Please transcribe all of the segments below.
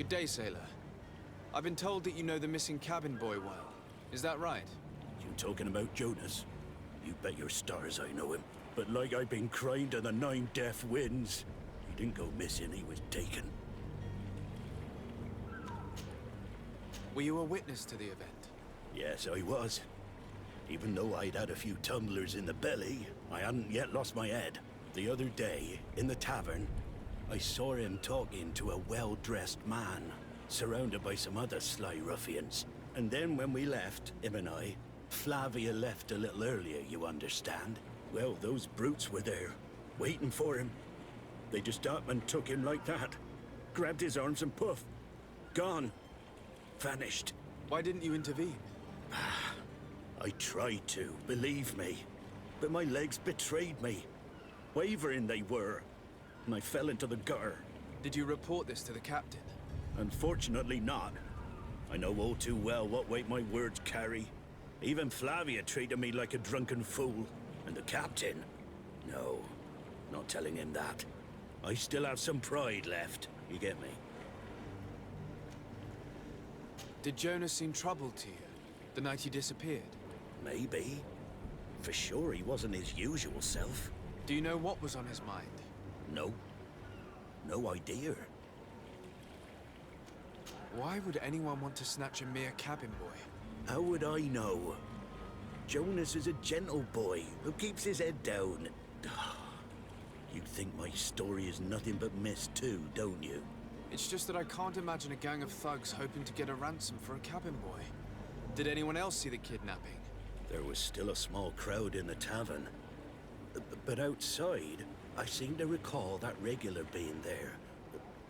Good day, sailor. I've been told that you know the missing cabin boy well. Is that right? You talking about Jonas? You bet your stars I know him. But like I've been crying to the 9 deaf winds, he didn't go missing, he was taken. Were you a witness to the event? Yes, I was. Even though I'd had a few tumblers in the belly, I hadn't yet lost my head. The other day, in the tavern, I saw him talking to a well-dressed man, surrounded by some other sly ruffians. And then when we left, him and I, Flavia left a little earlier, you understand. Well, those brutes were there, waiting for him. They just up and took him like that. Grabbed his arms and poof, gone. Vanished. Why didn't you intervene? I tried to, believe me. But my legs betrayed me. Wavering they were. And I fell into the gutter. Did you report this to the captain? Unfortunately not. I know all too well what weight my words carry. Even Flavia treated me like a drunken fool. And the captain? No, not telling him that. I still have some pride left, you get me? Did Jonas seem troubled to you, the night he disappeared? Maybe. For sure he wasn't his usual self. Do you know what was on his mind? No. No idea. Why would anyone want to snatch a mere cabin boy? How would I know? Jonas is a gentle boy who keeps his head down. You think my story is nothing but mist too, don't you? It's just that I can't imagine a gang of thugs hoping to get a ransom for a cabin boy. Did anyone else see the kidnapping? There was still a small crowd in the tavern. But outside, I seem to recall that regular being there.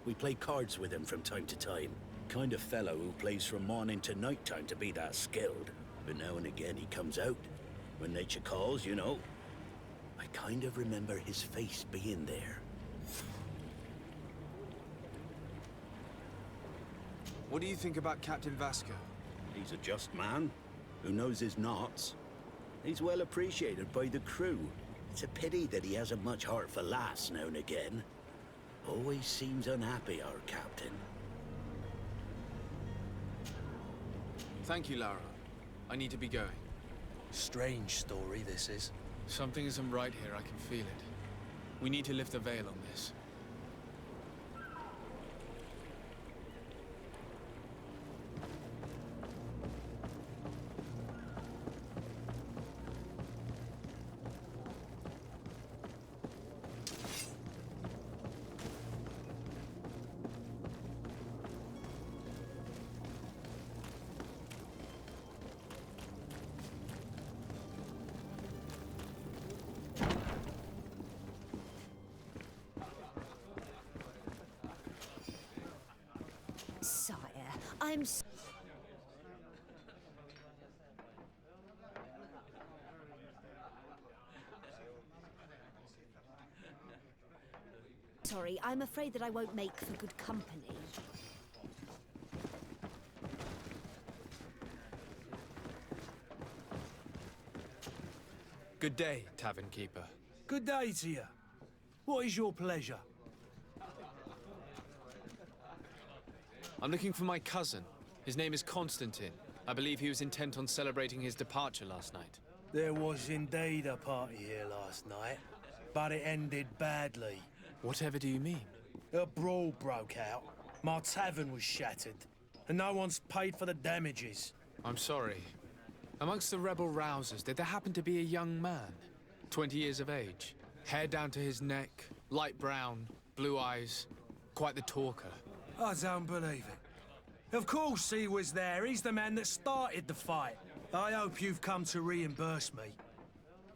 We play cards with him from time to time. Kind of fellow who plays from morning to night time to be that skilled. But now and again he comes out. When nature calls, you know. I kind of remember his face being there. What do you think about Captain Vasco? He's a just man who knows his knots. He's well appreciated by the crew. It's a pity that he hasn't much heart for laughs now and again. Always seems unhappy, our captain. Thank you, Lara. I need to be going. Strange story, this is. Something isn't right here, I can feel it. We need to lift the veil on this. Sire, I'm sorry, I'm afraid that I won't make for good company. Good day, tavern keeper. Good day to you. What is your pleasure? I'm looking for my cousin. His name is Constantine. I believe he was intent on celebrating his departure last night. There was indeed a party here last night, but it ended badly. Whatever do you mean? A brawl broke out. My tavern was shattered, and no one's paid for the damages. I'm sorry. Amongst the rebel rousers, did there happen to be a young man? 20 years of age, hair down to his neck, light brown, blue eyes, quite the talker. I don't believe it. Of course he was there. He's the man that started the fight. I hope you've come to reimburse me.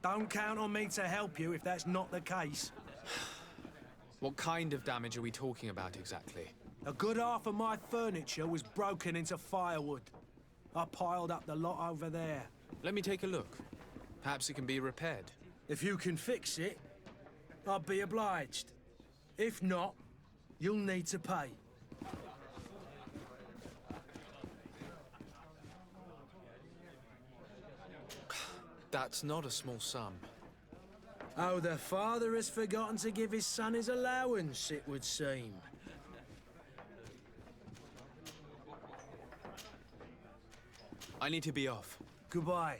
Don't count on me to help you if that's not the case. What kind of damage are we talking about exactly? A good half of my furniture was broken into firewood. I piled up the lot over there. Let me take a look. Perhaps it can be repaired. If you can fix it, I'll be obliged. If not, you'll need to pay. That's not a small sum. Oh, the father has forgotten to give his son his allowance, it would seem. I need to be off. Goodbye.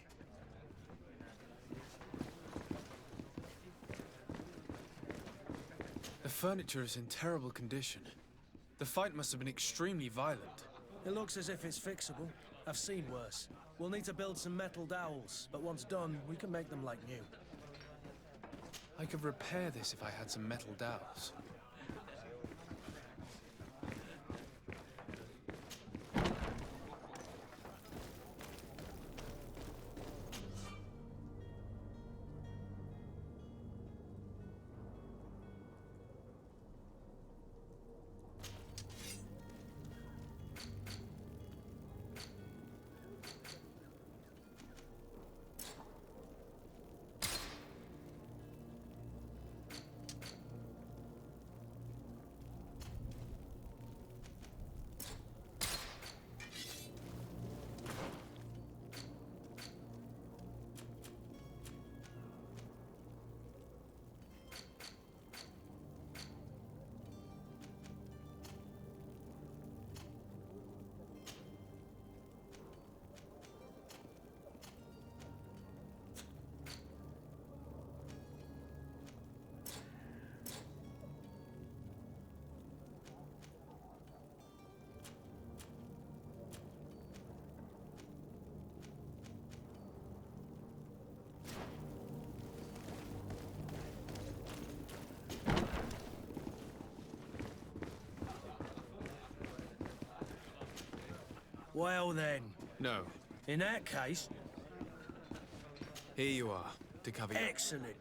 The furniture is in terrible condition. The fight must have been extremely violent. It looks as if it's fixable. I've seen worse. We'll need to build some metal dowels, but once done, we can make them like new. I could repair this if I had some metal dowels. Well then, No. in that case, Here you are, to cover your... excellent.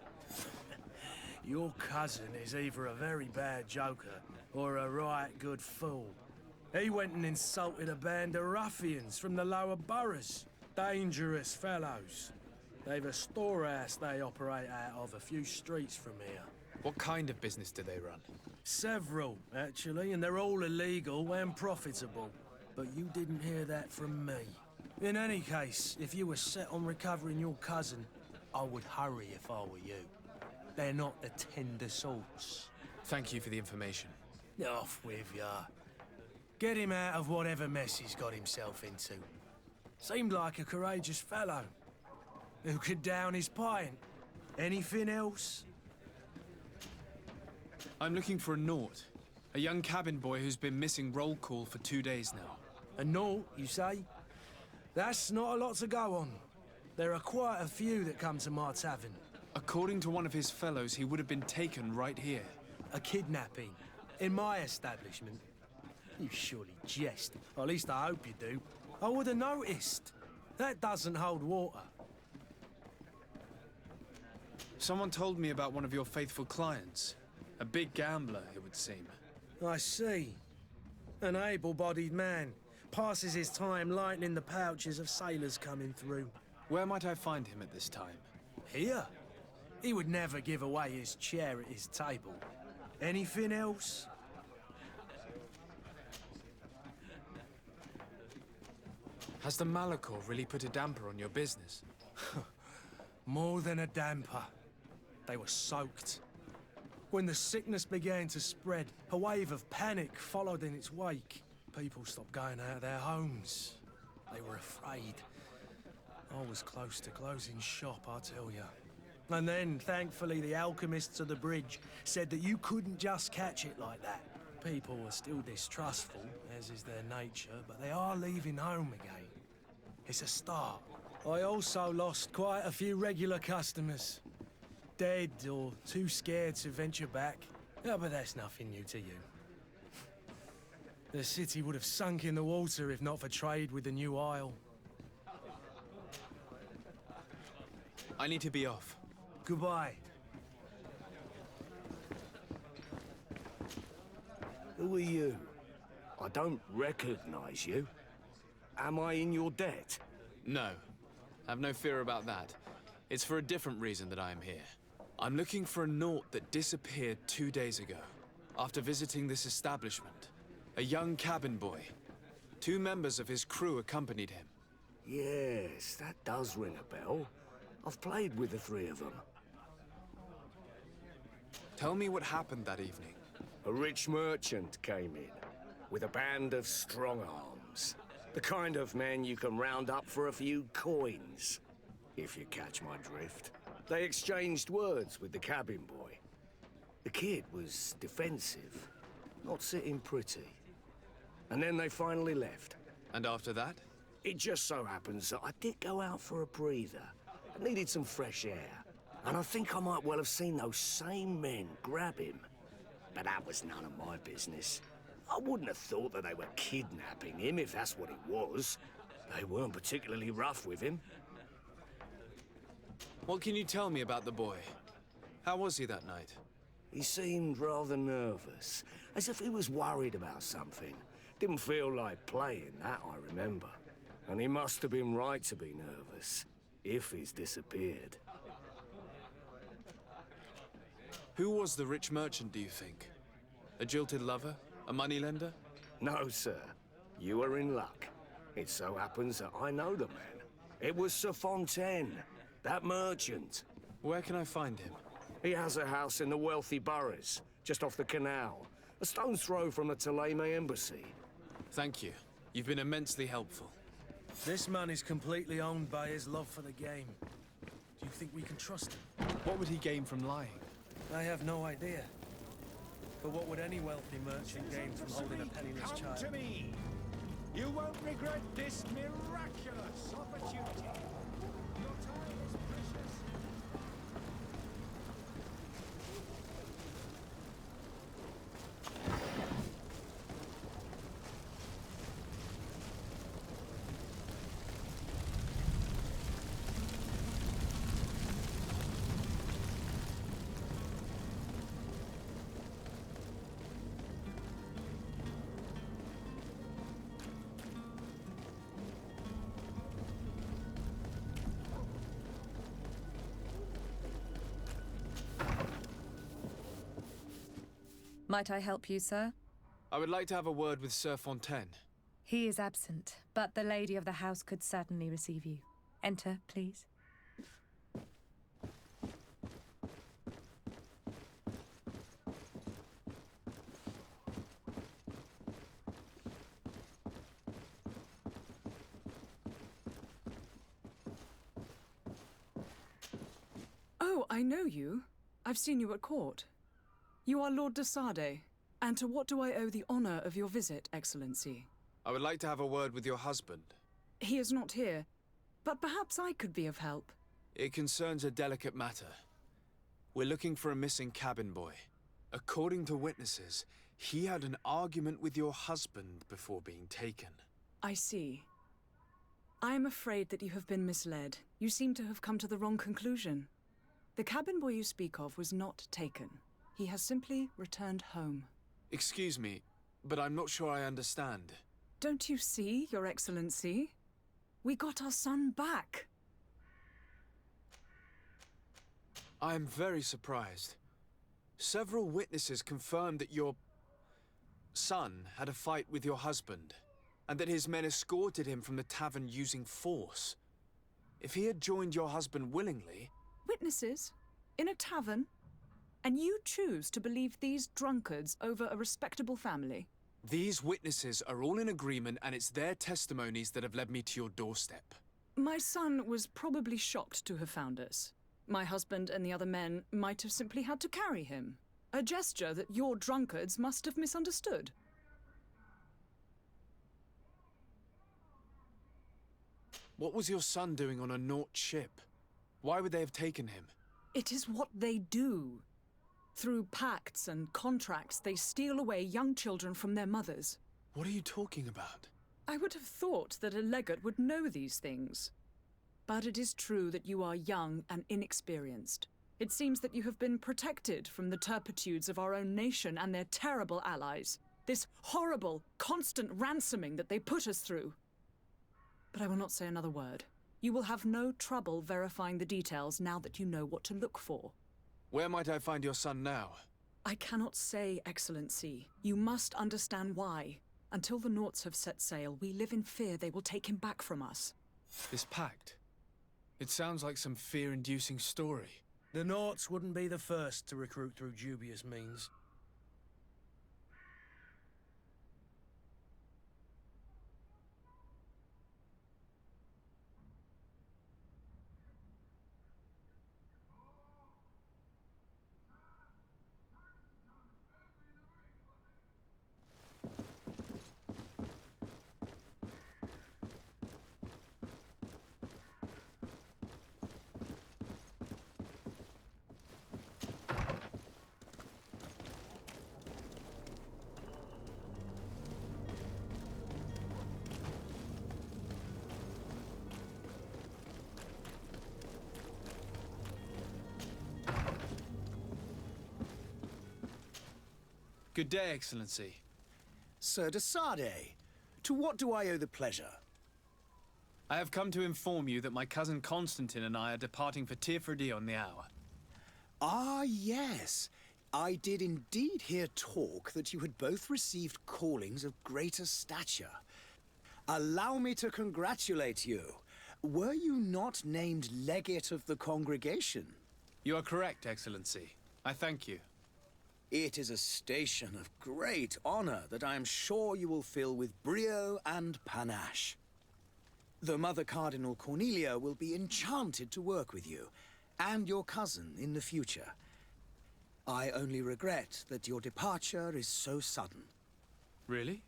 Your cousin is either a very bad joker or a right good fool. He went and insulted a band of ruffians from the lower boroughs. Dangerous fellows. They've a storehouse they operate out of a few streets from here. What kind of business do they run? Several, actually, and they're all illegal and profitable. But you didn't hear that from me. In any case, if you were set on recovering your cousin, I would hurry if I were you. They're not the tender sorts. Thank you for the information. Off with ya. Get him out of whatever mess he's got himself into. Seemed like a courageous fellow. Who could down his pint. Anything else? I'm looking for a Nort. A young cabin boy who's been missing roll call for 2 days now. A naught, you say? That's not a lot to go on. There are quite a few that come to my tavern. According to one of his fellows, he would have been taken right here. A kidnapping. In my establishment. You surely jest. Or at least I hope you do. I would have noticed. That doesn't hold water. Someone told me about one of your faithful clients. A big gambler, it would seem. I see. An able-bodied man. Passes his time lightening the pouches of sailors coming through. Where might I find him at this time? Here? He would never give away his chair at his table. Anything else? Has the Malachor really put a damper on your business? More than a damper. They were soaked. When the sickness began to spread, a wave of panic followed in its wake. People stopped going out of their homes. They were afraid. I was close to closing shop, I tell you. And then, thankfully, the alchemists of the bridge said that you couldn't just catch it like that. People were still distrustful, as is their nature, but they are leaving home again. It's a start. I also lost quite a few regular customers. Dead or too scared to venture back. Yeah, but that's nothing new to you. The city would have sunk in the water if not for trade with the new isle. I need to be off. Goodbye. Who are you? I don't recognize you. Am I in your debt? No. Have no fear about that. It's for a different reason that I am here. I'm looking for a Nort that disappeared 2 days ago, after visiting this establishment. A young cabin boy. 2 members of his crew accompanied him. Yes, that does ring a bell. I've played with the 3 of them. Tell me what happened that evening. 'A rich merchant came in, with a band of strong arms. 'They were afraid. I was close to closing shop, I tell ya. And then, thankfully, the alchemists of the bridge said that you couldn't just catch it like that. People were still distrustful, as is their nature, but they are leaving home again. It's a start. The kind of men you can round up for a few coins, if you catch my drift. They exchanged words with the cabin boy. The kid was defensive, not sitting pretty. And then they finally left. And after that? It just so happens that I did go out for a breather. I needed some fresh air. And I think I might well have seen those same men grab him. But that was none of my business. I wouldn't have thought that they were kidnapping him if that's what it was. They weren't particularly rough with him. What can you tell me about the boy? How was he that night? He seemed rather nervous, as if he was worried about something. Didn't feel like playing, that I remember. And he must have been right to be nervous, if he's disappeared. Who was the rich merchant, do you think? A jilted lover? A moneylender? No, sir. You are in luck. It so happens that I know the man. It was Sir Fontaine, that merchant. Where can I find him? He has a house in the wealthy boroughs, just off the canal. A stone's throw from the Thélème embassy. Thank you. You've been immensely helpful. This man is completely owned by his love for the game. Do you think we can trust him? What would he gain from lying? I have no idea. But what would any wealthy merchant gain from holding a penniless Come child? to me. You won't regret this miraculous opportunity. Your time is precious. Might I help you, sir? I would like to have a word with Sir Fontaine. He is absent, but the lady of the house could certainly receive you. Enter, please. Oh, I know you. I've seen you at court. You are Lord de Sade. And to what do I owe the honor of your visit, Excellency? I would like to have a word with your husband. He is not here, but perhaps I could be of help. It concerns a delicate matter. We're looking for a missing cabin boy. According to witnesses, he had an argument with your husband before being taken. I see. I am afraid that you have been misled. You seem to have come to the wrong conclusion. The cabin boy you speak of was not taken. He has simply returned home. Excuse me, but I'm not sure I understand. Don't you see, Your Excellency? We got our son back. I am very surprised. Several witnesses confirmed that your son had a fight with your husband, and that his men escorted him from the tavern using force. If he had joined your husband willingly... Witnesses? In a tavern? And you choose to believe these drunkards over a respectable family? These witnesses are all in agreement, and it's their testimonies that have led me to your doorstep. My son was probably shocked to have found us. My husband and the other men might have simply had to carry him. A gesture that your drunkards must have misunderstood. What was your son doing on a Naut ship? Why would they have taken him? It is what they do. Through pacts and contracts, they steal away young children from their mothers. What are you talking about? I would have thought that a legate would know these things. But it is true that you are young and inexperienced. It seems that you have been protected from the turpitudes of our own nation and their terrible allies. This horrible, constant ransoming that they put us through. But I will not say another word. You will have no trouble verifying the details now that you know what to look for. Where might I find your son now? I cannot say, Excellency. You must understand why. Until the Nauts have set sail, we live in fear they will take him back from us. This pact? It sounds like some fear-inducing story. The Nauts wouldn't be the first to recruit through dubious means. Good day, Excellency. Sir de Sade, to what do I owe the pleasure? I have come to inform you that my cousin Constantine and I are departing for Tirfredi on the hour. Ah, yes. I did indeed hear talk that you had both received callings of greater stature. Allow me to congratulate you. Were you not named legate of the congregation? You are correct, Excellency. I thank you. It is a station of great honor that I am sure you will fill with brio and panache. The Mother Cardinal Cornelia will be enchanted to work with you, and your cousin in the future. I only regret that your departure is so sudden. Really?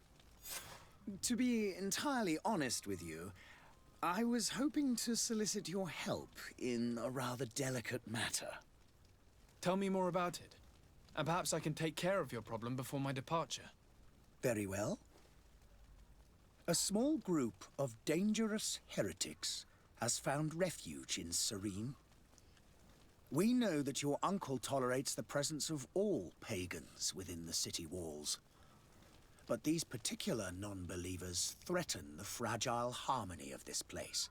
To be entirely honest with you, I was hoping to solicit your help in a rather delicate matter. Tell me more about it, and perhaps I can take care of your problem before my departure. Very well. A small group of dangerous heretics has found refuge in Serene. We know that your uncle tolerates the presence of all pagans within the city walls. But these particular non-believers threaten the fragile harmony of this place.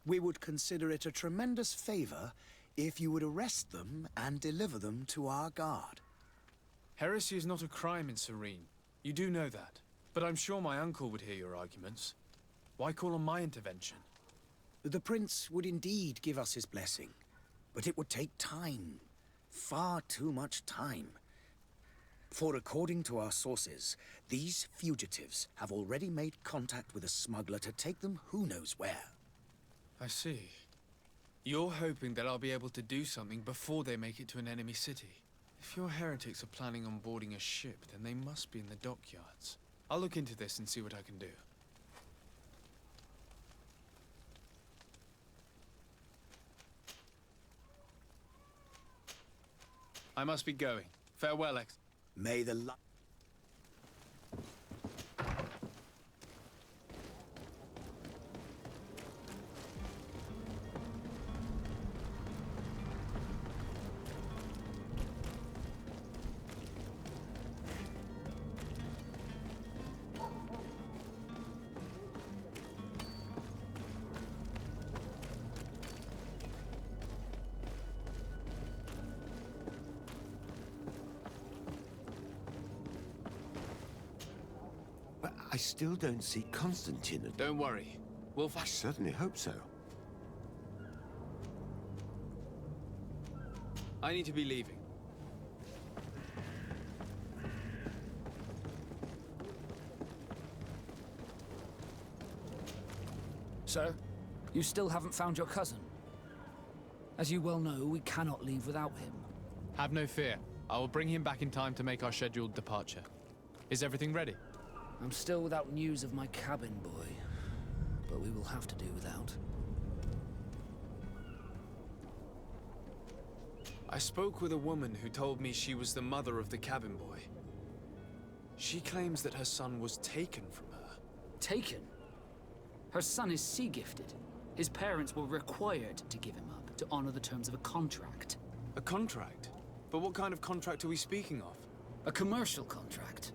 We would consider it a tremendous favor if you would arrest them and deliver them to our guard. Heresy is not a crime in Serene. You do know that. But I'm sure my uncle would hear your arguments. Why call on my intervention? The prince would indeed give us his blessing, but it would take time. Far too much time. For according to our sources, these fugitives have already made contact with a smuggler to take them who knows where. I see. You're hoping that I'll be able to do something before they make it to an enemy city. If your heretics are planning on boarding a ship, then they must be in the dockyards. I'll look into this and see what I can do. I must be going. Farewell, May the light... But I still don't see Constantine. Don't worry. We'll I find... certainly hope so. I need to be leaving. Sir, you still haven't found your cousin. As you well know, we cannot leave without him. Have no fear. I will bring him back in time to make our scheduled departure. Is everything ready? I'm still without news of my cabin boy, but we will have to do without. I spoke with a woman who told me she was the mother of the cabin boy. She claims that her son was taken from her. Taken? Her son is sea-gifted. His parents were required to give him up to honor the terms of a contract. A contract? But what kind of contract are we speaking of? A commercial contract.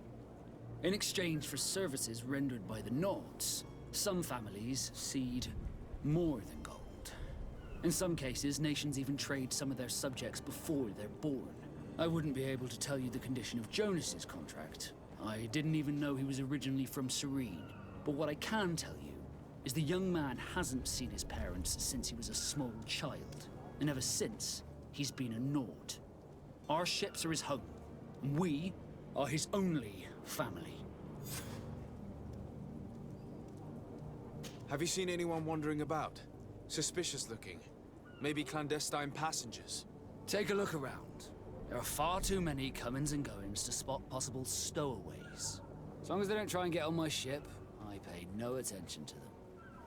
In exchange for services rendered by the Nords, some families cede more than gold. In some cases, nations even trade some of their subjects before they're born. I wouldn't be able to tell you the condition of Jonas's contract. I didn't even know he was originally from Serene. But what I can tell you is the young man hasn't seen his parents since he was a small child. And ever since, he's been a Nord. Our ships are his home, and we are his only family. Have you seen anyone wandering about? Suspicious looking. Maybe clandestine passengers. Take a look around. There are far too many comings and goings to spot possible stowaways. As long as they don't try and get on my ship, I pay no attention to them.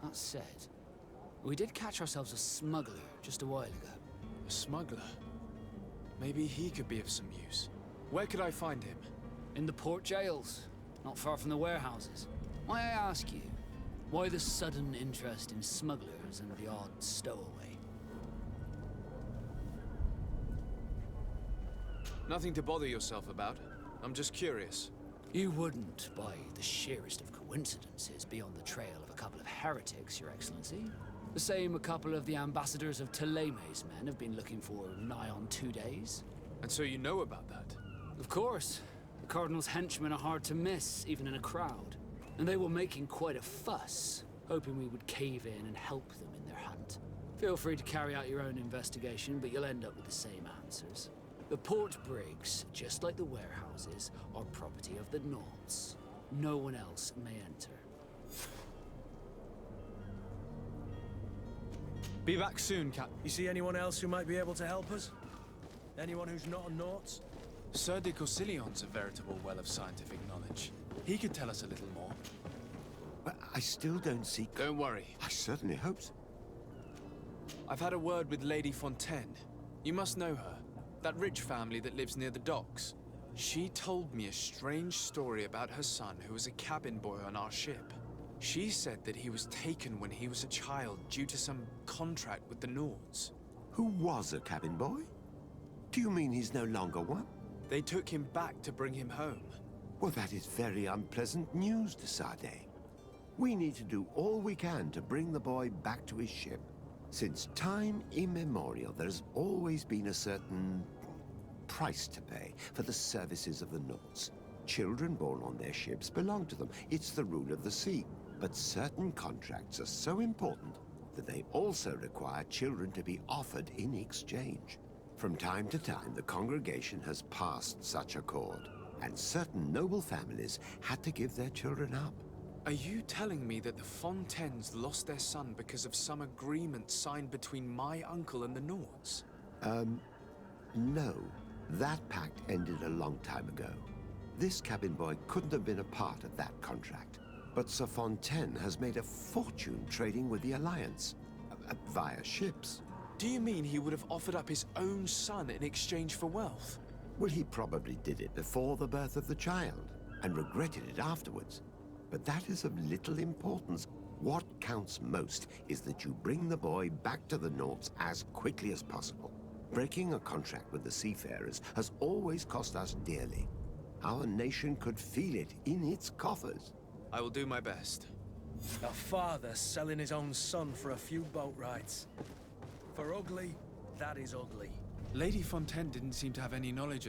That said, we did catch ourselves a smuggler just a while ago. A smuggler? Maybe he could be of some use. Where could I find him? In the port jails, not far from the warehouses. May I ask you, why the sudden interest in smugglers and the odd stowaway? Nothing to bother yourself about. I'm just curious. You wouldn't, by the sheerest of coincidences, be on the trail of a couple of heretics, Your Excellency. The same a couple of the ambassadors of Ptolemy's men have been looking for nigh on 2 days. And so you know about that? Of course. The Cardinal's henchmen are hard to miss, even in a crowd. And they were making quite a fuss, hoping we would cave in and help them in their hunt. Feel free to carry out your own investigation, but you'll end up with the same answers. The port brigs, just like the warehouses, are property of the Nauts. No one else may enter. Be back soon, Cap. You see anyone else who might be able to help us? Anyone who's not a Naut? Sir de Corsillion's a veritable well of scientific knowledge. He could tell us a little more. But I still don't see... Don't worry. I certainly hope so. I've had a word with Lady Fontaine. You must know her. That rich family that lives near the docks. She told me a strange story about her son who was a cabin boy on our ship. She said that he was taken when he was a child due to some contract with the Nords. Who was a cabin boy? Do you mean he's no longer one? They took him back to bring him home. Well, that is very unpleasant news, de Sade. We need to do all we can to bring the boy back to his ship. Since time immemorial, there's always been a certain price to pay for the services of the Nords. Children born on their ships belong to them. It's the rule of the sea. But certain contracts are so important that they also require children to be offered in exchange. From time to time, the congregation has passed such accord, and certain noble families had to give their children up. Are you telling me that the Fontaines lost their son because of some agreement signed between my uncle and the Nords? No. That pact ended a long time ago. This cabin boy couldn't have been a part of that contract. But Sir Fontaine has made a fortune trading with the Alliance, via ships. Do you mean he would have offered up his own son in exchange for wealth? Well, he probably did it before the birth of the child, and regretted it afterwards. But that is of little importance. What counts most is that you bring the boy back to the Nords as quickly as possible. Breaking a contract with the seafarers has always cost us dearly. Our nation could feel it in its coffers. I will do my best. A father selling his own son for a few boat rides. For ugly, that is ugly. Lady Fontaine didn't seem to have any knowledge of